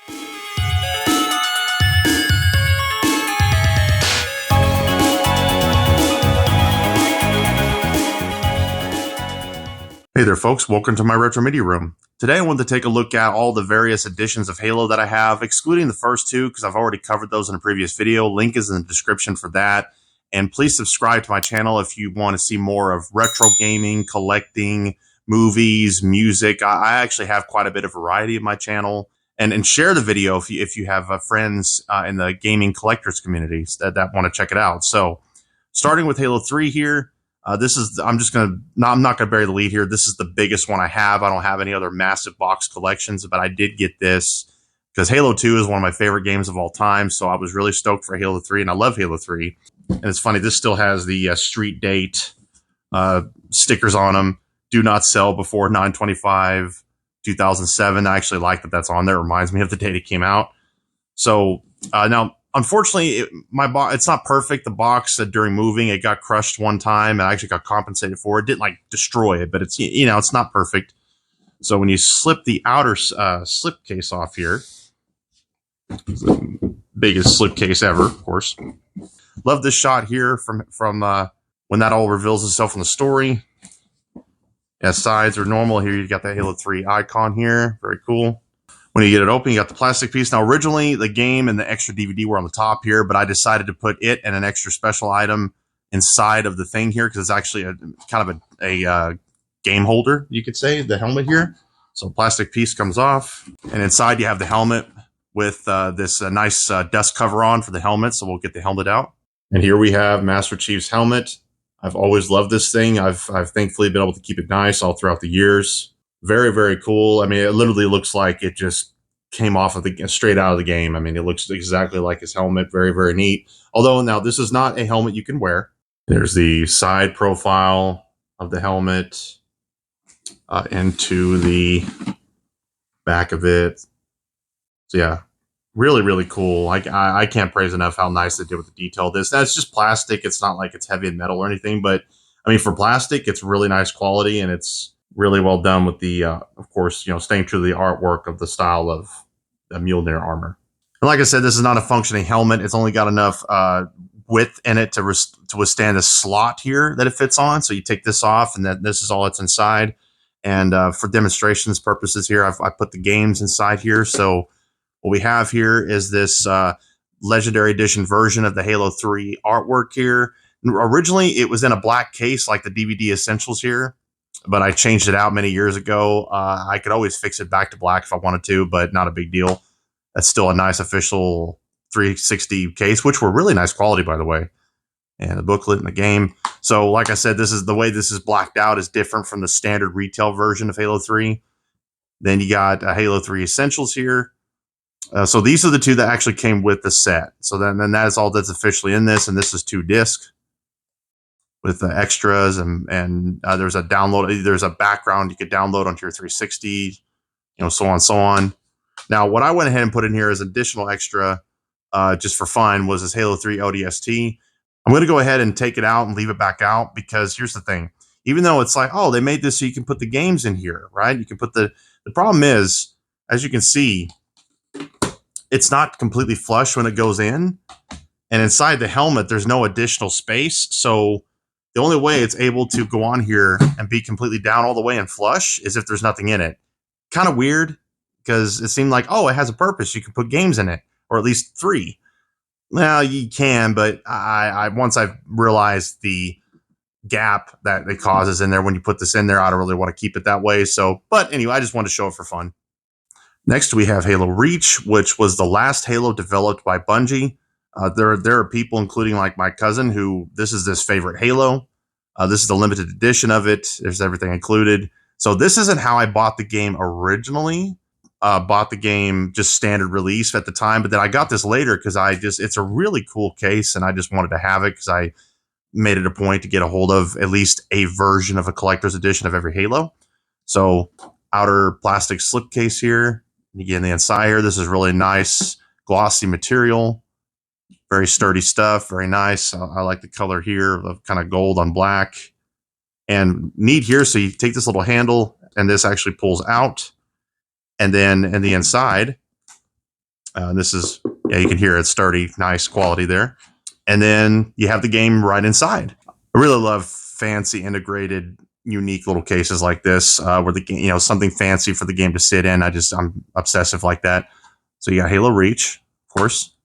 Hey there folks, welcome to my Retro Media Room. Today I wanted to take a look at all the various editions of Halo that I have, excluding the first two because I've already covered those in a previous video. Link is in the description for that. And please subscribe to my channel if you want to see more of retro gaming, collecting, movies, music. I actually have quite a bit of variety in my channel. And share the video if you have friends in the gaming collectors communities that want to check it out. So starting with Halo 3 here. I'm not going to bury the lead here. This is the biggest one I have. I don't have any other massive box collections, but I did get this because Halo 2 is one of my favorite games of all time. So I was really stoked for Halo 3, and I love Halo 3. And it's funny, this still has the street date stickers on them. Do not sell before 9/25/2007. I actually like that that's on there. It reminds me of the date it came out. So now, unfortunately, it's not perfect. The box during moving, it got crushed one time, and I actually got compensated for it. Didn't like destroy it, but it's it's not perfect. So when you slip the outer slip case off here, it's the biggest slip case ever, of course. Love this shot here from when that all reveals itself in the story. Yeah, sides are normal. Here you got that Halo 3 icon here. Very cool. When you get it open, you got the plastic piece. Now, originally, the game and the extra DVD were on the top here, but I decided to put it and an extra special item inside of the thing here because it's actually kind of a game holder, you could say, the helmet here. So plastic piece comes off, and inside you have the helmet with this nice dust cover on for the helmet, so we'll get the helmet out. And here we have Master Chief's helmet. I've always loved this thing. I've thankfully been able to keep it nice all throughout the years. Very, very cool. I mean, it literally looks like it just came off of straight out of the game. I mean, it looks exactly like his helmet. Very, very neat. Although now this is not a helmet you can wear. There's the side profile of the helmet into the back of it. So yeah, really, really cool. I can't praise enough how nice they did with the detail of this. That's just plastic. It's not like it's heavy in metal or anything, but I mean, for plastic, it's really nice quality, and it's really well done with the, of course, staying true to the artwork of the style of the Mjolnir armor. And like I said, this is not a functioning helmet. It's only got enough width in it to withstand the slot here that it fits on. So you take this off, and then this is all that's inside. And for demonstrations purposes here, I put the games inside here. So what we have here is this Legendary Edition version of the Halo 3 artwork here. Originally, it was in a black case like the DVD Essentials here, but I changed it out many years ago. I could always fix it back to black if I wanted to, but not a big deal. That's still a nice official 360 case, which were really nice quality, by the way. And the booklet and the game. So, like I said, the way this is blacked out is different from the standard retail version of Halo 3. Then you got Halo 3 Essentials here. So these are the two that actually came with the set. So then that is all that's officially in this, and this is 2 discs with the extras, and there's a download. There's a background you could download onto your 360, so on and so on. Now, what I went ahead and put in here as additional extra, just for fun, was this Halo 3 ODST. I'm going to go ahead and take it out and leave it back out because here's the thing. Even though it's like, oh, they made this so you can put the games in here, right? You can put the problem is, as you can see, it's not completely flush when it goes in. And inside the helmet, there's no additional space. So the only way it's able to go on here and be completely down all the way and flush is if there's nothing in it. Kind of weird because it seemed like, oh, it has a purpose. You can put games in it, or at least 3. Well, you can, but once I've realized the gap that it causes in there when you put this in there, I don't really want to keep it that way. So, but anyway, I just wanted to show it for fun. Next, we have Halo Reach, which was the last Halo developed by Bungie. There are people, including like my cousin, who this is his favorite Halo. This is the limited edition of it. There's everything included. So this isn't how I bought the game originally. Bought the game just standard release at the time, but then I got this later because it's a really cool case, and I just wanted to have it because I made it a point to get a hold of at least a version of a collector's edition of every Halo. So outer plastic slipcase here. You get in the inside here. This is really nice glossy material. Very sturdy stuff. Very nice. I like the color here of kind of gold on black. And neat here. So you take this little handle and this actually pulls out. And then in the inside, This is, yeah, you can hear it's sturdy, nice quality there. And then you have the game right inside. I really love fancy integrated unique little cases like this where the game, you know, something fancy for the game to sit in. I'm obsessive like that. So you got Halo Reach, of course.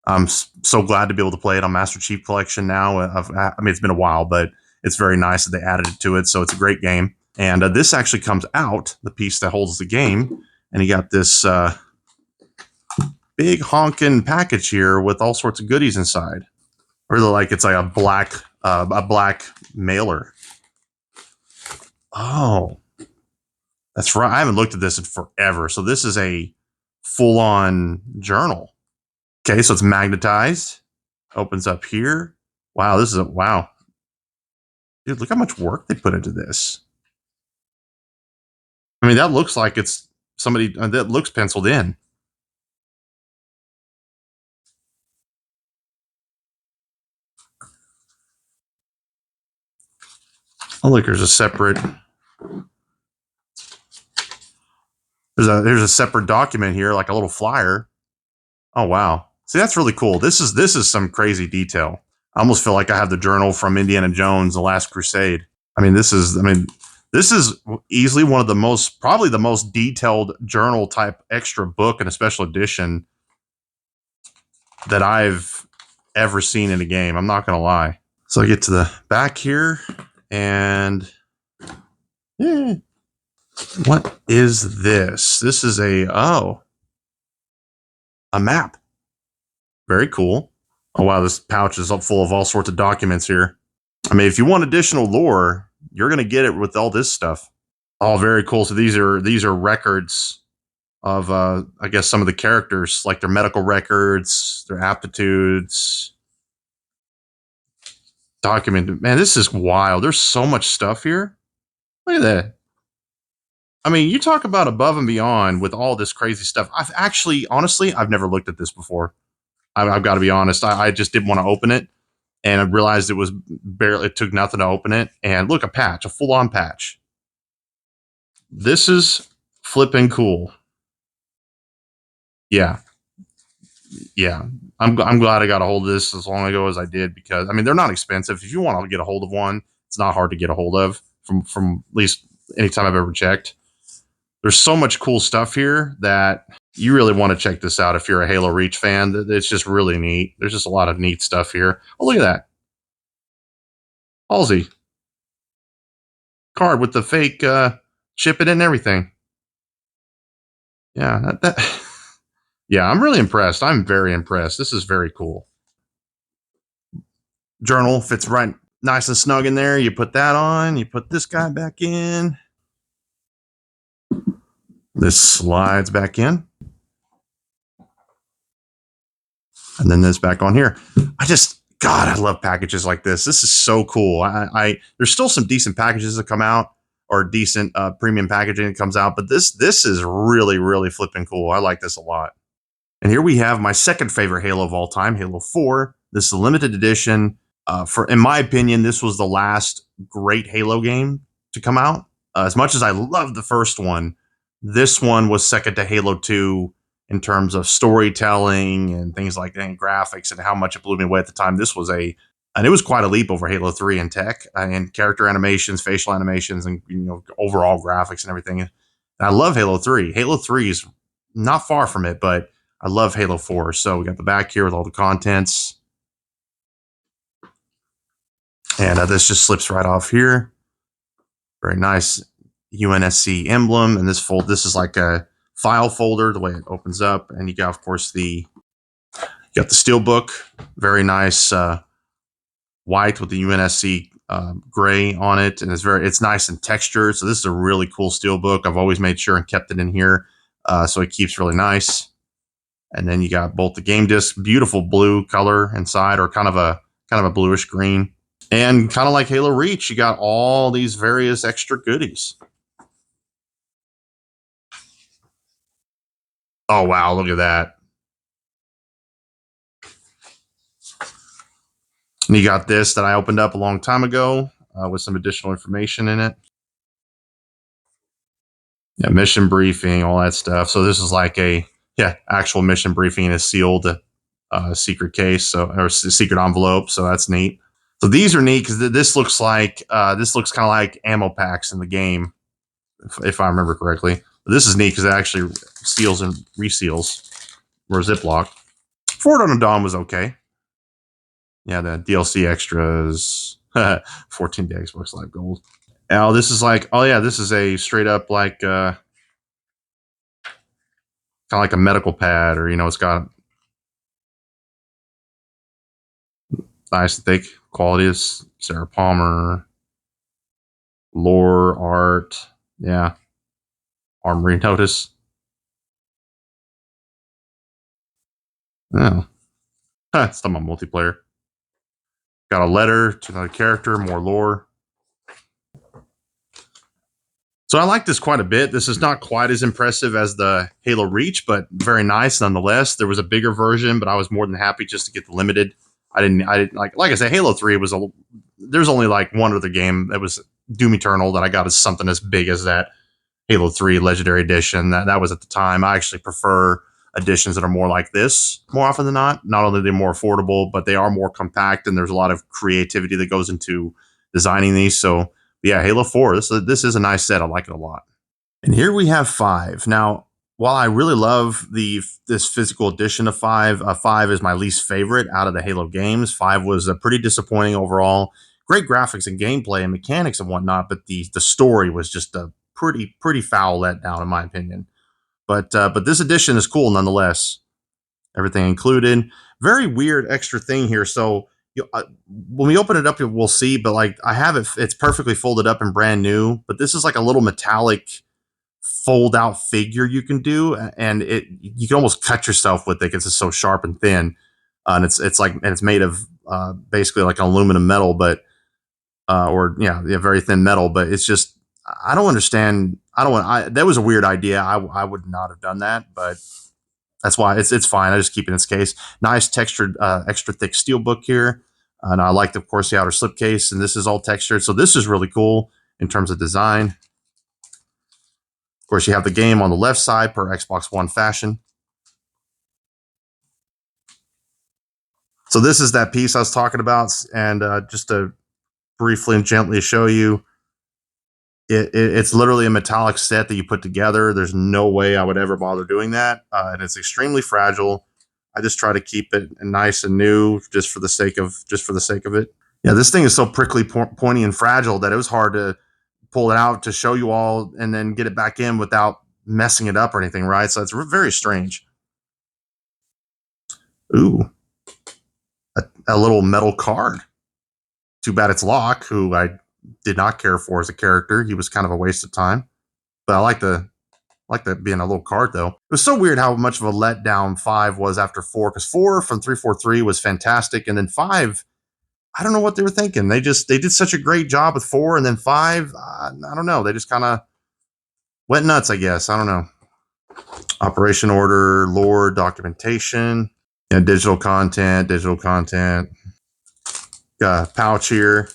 I'm so glad to be able to play it on Master Chief Collection now. I mean, it's been a while, but it's very nice that they added it to it. So it's a great game. And this actually comes out, the piece that holds the game. And you got this big honking package here with all sorts of goodies inside. I really like it's like a black mailer. Oh, that's right. I haven't looked at this in forever. So this is a full-on journal. Okay, so it's magnetized. Opens up here. Wow, this is a wow. Dude, look how much work they put into this. I mean, that looks like it's somebody that looks penciled in. Oh, look, there's a separate. There's a separate document here, like a little flyer. Oh wow. See, that's really cool. This is some crazy detail. I almost feel like I have the journal from Indiana Jones, The Last Crusade. I mean, this is easily one of the most, probably the most detailed journal type extra book in a special edition that I've ever seen in a game. I'm not going to lie. So I get to the back here and what is this? This is a map. Very cool. Oh, wow. This pouch is up full of all sorts of documents here. I mean, if you want additional lore, you're going to get it with all this stuff. Oh, very cool. So these are records of, I guess, some of the characters, like their medical records, their aptitudes. Documented. Man, this is wild. There's so much stuff here. Look at that. I mean, you talk about above and beyond with all this crazy stuff. I've actually, honestly, I've never looked at this before. I've got to be honest. I just didn't want to open it. And I realized it took nothing to open it. And look, a patch, a full on patch. This is flipping cool. Yeah. Yeah. I'm glad I got a hold of this as long ago as I did because, I mean, they're not expensive. If you want to get a hold of one, it's not hard to get a hold of from at least anytime I've ever checked. There's so much cool stuff here that you really want to check this out if you're a Halo Reach fan. It's just really neat. There's just a lot of neat stuff here. Oh, look at that. Halsey. Card with the fake shipping and everything. Yeah, yeah, I'm really impressed. I'm very impressed. This is very cool. Journal fits right nice and snug in there. You put that on, you put this guy back in. This slides back in. And then this back on here. God, I love packages like this. This is so cool. There's still some decent packages that come out or decent premium packaging that comes out, but this is really, really flipping cool. I like this a lot. And here we have my second favorite Halo of all time, Halo 4. This is a limited edition. In my opinion, this was the last great Halo game to come out. As much as I love the first one, this one was second to Halo 2 in terms of storytelling and things like that, and graphics, and how much it blew me away at the time. And it was quite a leap over Halo 3 in tech and character animations, facial animations, and overall graphics and everything. And I love Halo 3. Halo 3 is not far from it, but I love Halo 4. So we got the back here with all the contents. And this just slips right off here. Very nice UNSC emblem. And this is like a file folder, the way it opens up. And you got, of course, you got the steelbook. Very nice white with the UNSC gray on it. And it's nice and textured. So this is a really cool steelbook. I've always made sure and kept it in here. So it keeps really nice. And then you got both the game disc, beautiful blue color inside, or kind of a bluish green. And kind of like Halo Reach, you got all these various extra goodies. Oh, wow, look at that. And you got this that I opened up a long time ago with some additional information in it. Yeah, mission briefing, all that stuff. So this is like a yeah, actual mission briefing in a sealed secret case, or secret envelope. So that's neat. So these are neat because this looks kind of like ammo packs in the game, if I remember correctly. But this is neat because it actually seals and reseals or Ziploc. Forward Unto Dawn was okay. Yeah, the DLC extras, 14 day Xbox Live Gold. Now this is like, oh yeah, this is a straight up like kind of like a medical pad, or it's got nice thick quality of Sarah Palmer, lore, art, yeah, armory notice. Oh, it's not my multiplayer. Got a letter to another character, more lore. So I like this quite a bit. This is not quite as impressive as the Halo Reach, but very nice nonetheless. There was a bigger version, but I was more than happy just to get the limited. I didn't like I said, Halo 3 was there's only like one other game that was Doom Eternal that I got as something as big as that Halo 3 Legendary Edition. That was at the time. I actually prefer editions that are more like this more often than not. Not only are they more affordable, but they are more compact, and there's a lot of creativity that goes into designing these. So yeah, Halo 4, this is a nice set. I like it a lot. And here we have 5. Now, while I really love this physical edition of 5, 5 is my least favorite out of the Halo games. 5 was pretty disappointing overall. Great graphics and gameplay and mechanics and whatnot, but the story was just a pretty foul letdown in my opinion. But this edition is cool nonetheless. Everything included. Very weird extra thing here. So when we open it up, we'll see. But like I have it, it's perfectly folded up and brand new. But this is like a little metallic fold out figure you can do, and you can almost cut yourself with it because it's so sharp and thin. And it's made of basically like an aluminum metal, but very thin metal. But it's just I don't understand. That was a weird idea. I would not have done that, but that's why it's fine. I just keep it in its case. Nice textured, extra thick steel book here. And I liked, of course, the outer slipcase, and this is all textured. So this is really cool in terms of design. Of course, you have the game on the left side per Xbox One fashion. So this is that piece I was talking about. And just to briefly and gently show you, it's literally a metallic set that you put together. There's no way I would ever bother doing that. And it's extremely fragile. I just try to keep it nice and new just for the sake of it. Yeah, this thing is so prickly, pointy, and fragile that it was hard to pull it out to show you all and then get it back in without messing it up or anything, right? So it's very strange. Ooh, a little metal card. Too bad it's Locke, who I did not care for as a character. He was kind of a waste of time. But I like that being a little card, though. It was so weird how much of a letdown 5 was after 4, because 4 from 343 was fantastic, and then 5, I don't know what they were thinking. They did such a great job with 4, and then 5, I don't know. They just kind of went nuts, I guess. I don't know. Operation order, lore, documentation, digital content. Got a pouch here.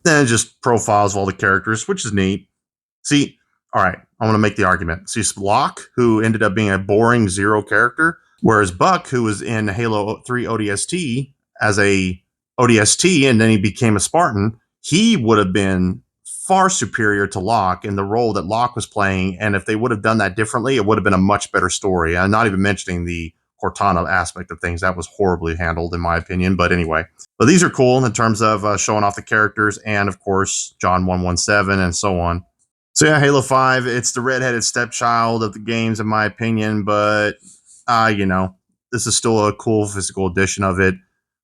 Then just profiles of all the characters, which is neat. See, all right, I want to make the argument. See, Locke, who ended up being a boring zero character, whereas Buck, who was in Halo 3 ODST as a ODST and then he became a Spartan, he would have been far superior to Locke in the role that Locke was playing. And if they would have done that differently, it would have been a much better story. I'm not even mentioning the Cortana aspect of things. That was horribly handled, in my opinion. But anyway, but these are cool in terms of showing off the characters and, of course, John 117 and so on. So yeah, Halo 5, it's the redheaded stepchild of the games, in my opinion, but, this is still a cool physical edition of it.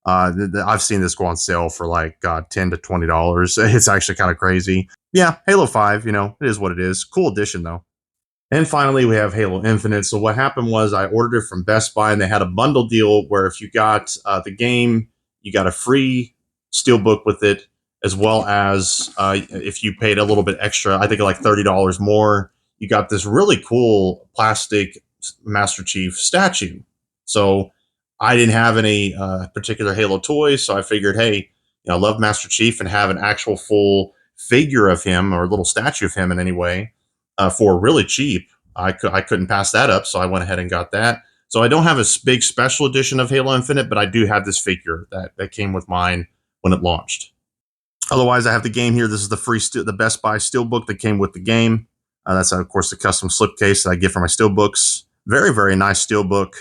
I've seen this go on sale for like, $10 to $20. It's actually kind of crazy. Yeah, Halo 5, it is what it is. Cool edition, though. And finally, we have Halo Infinite. So what happened was I ordered it from Best Buy, and they had a bundle deal where if you got the game, you got a free steelbook with it, as well as if you paid a little bit extra, I think like $30 more, you got this really cool plastic Master Chief statue. So I didn't have any particular Halo toys, so I figured, hey, I love Master Chief, and have an actual full figure of him or a little statue of him in any way for really cheap. I couldn't pass that up, so I went ahead and got that. So I don't have a big special edition of Halo Infinite, but I do have this figure that came with mine when it launched. Otherwise, I have the game here. This is the Best Buy Steelbook that came with the game. That's of course the custom slipcase that I get for my Steelbooks. Very, very nice Steelbook,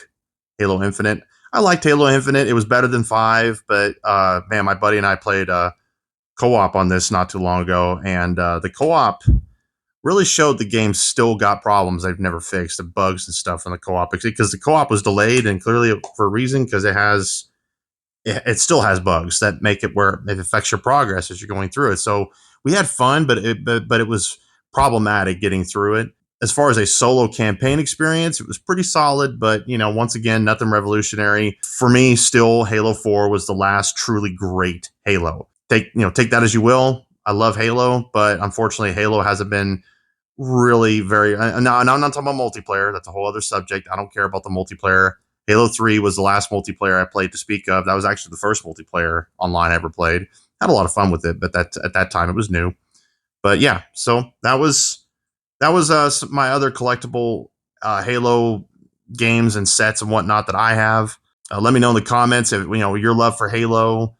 Halo Infinite. I liked Halo Infinite. It was better than 5, but man, my buddy and I played co-op on this not too long ago, and the co-op really showed the game still got problems they've never fixed, the bugs and stuff in the co-op, because the co-op was delayed, and clearly for a reason, because it still has bugs that make it where it affects your progress as you're going through it. So we had fun, but it was problematic getting through it. As far as a solo campaign experience, it was pretty solid, but once again, nothing revolutionary. For me, still Halo 4 was the last truly great Halo. Take that as you will. I love Halo, but unfortunately Halo hasn't been really very now I'm not talking about multiplayer. That's a whole other subject. I don't care about the multiplayer. Halo 3 was the last multiplayer I played to speak of. That was actually the first multiplayer online I ever played. Had a lot of fun with it, but at that time it was new. But yeah, so that was my other collectible Halo games and sets and whatnot that I have. Let me know in the comments if your love for Halo.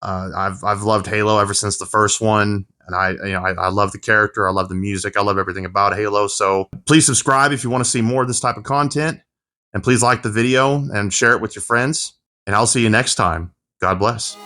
I've loved Halo ever since the first one, and I love the character, I love the music, I love everything about Halo. So please subscribe if you want to see more of this type of content, and please like the video and share it with your friends. And I'll see you next time. God bless.